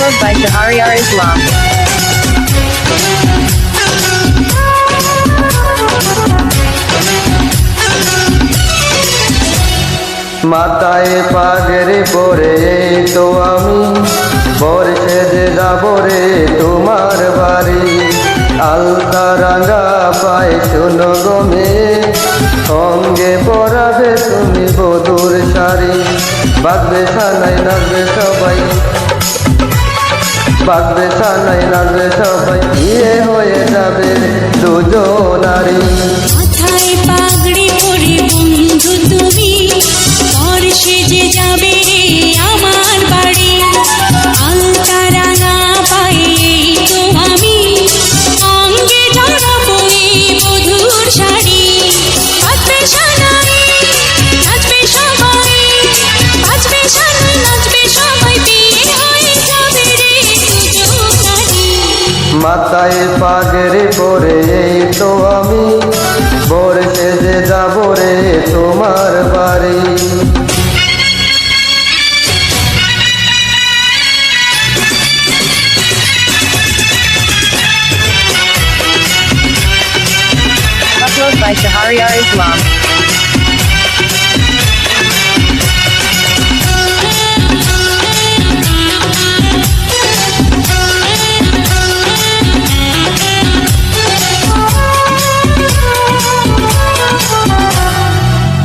Upload by Shahriar Islam. মাথায় পাগড়ি পরে তো আমি বর্ষে যে যাব রে তোমার বাড়ি। আলতা রাঙা পায় শুনো গমে, সঙ্গে পরাবে তুমি বধুর শাড়ি। বাজবে সানাই নাচবে সবাই, বাজবে সানাই নাচবে সবাই, বিয়ে হয়ে যাবে দুজনারই। মাথায় পাগড়ি পরে বন্ধু তুমি বর্ষে যে যাবে রে আমার বাড়ি। আলতা রাঙা পায়ে তো আমি অঙ্গে জড়াবো এই বধুর শাড়ি। বাজবে সানাই নাচবে সবাই, বাজবে সানাই নাচবে সবাই, বিয়ে হয়ে যাবে রে দুজনারই। মাথায় পাগড়ি পরে তো আমি বর্ষে যে যাব রে তোমার বাড়ি। Upload by Shahriar Islam.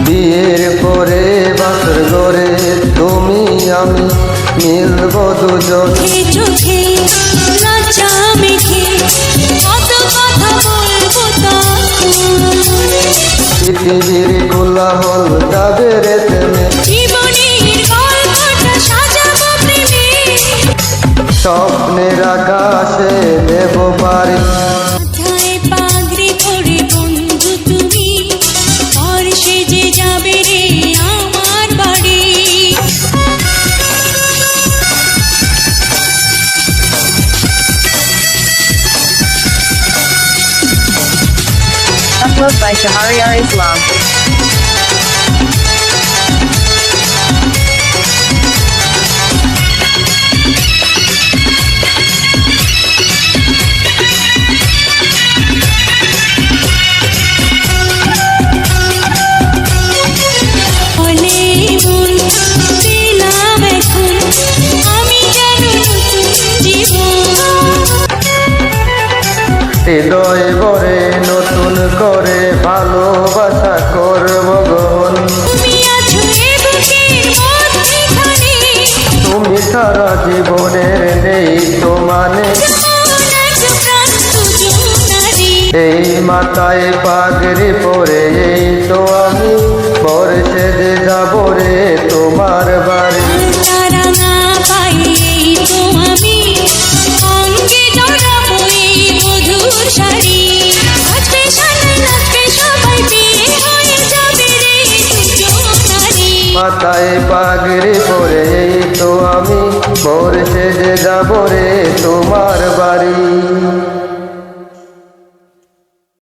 বিয়ের পরে বাসর ঘরে তুমি আমি মিলব দুজন। চোখে চোখে লজ্জা মেখে কত কথা বলবো তখন। পৃথিবীর কোলাহল যাবে রে থেমে, জীবনের গল্পটা সাজাবো প্রেমে। স্বপ্নের আকাশে দেব পারি। মাথায় পাগড়ি পরে বন্ধু তুমি বর্ষে যে যাবে রে আমার বাড়ি। Upload by Shahriar Islam. বলে মন পেলাম এখন আমি যেন নতুন জীবন। হৃদয় ভরে নতুন করে ভালোবাসা করব গহন। তুমি আছো এ বুকের মধ্যেখানে, তুমি সারা জীবনের নেই তো মানে। মন আছো প্রাণ দুজনারই। এই মাথায় পাগড়ি পরে তো আমি বর্ষে যে যাব রে তোমার বাড়ি। আলতা রাঙা পায়ে তো আমি অঙ্গে জড়াবো এই বধুর শাড়ি। বাজবে সানাই নাচবে সবাই, বিয়ে হয়ে যাবে রে দুজনারই। মাথায় পাগড়ি পরে তো আমি বর্ষে যে যাব রে তোমার বাড়ি।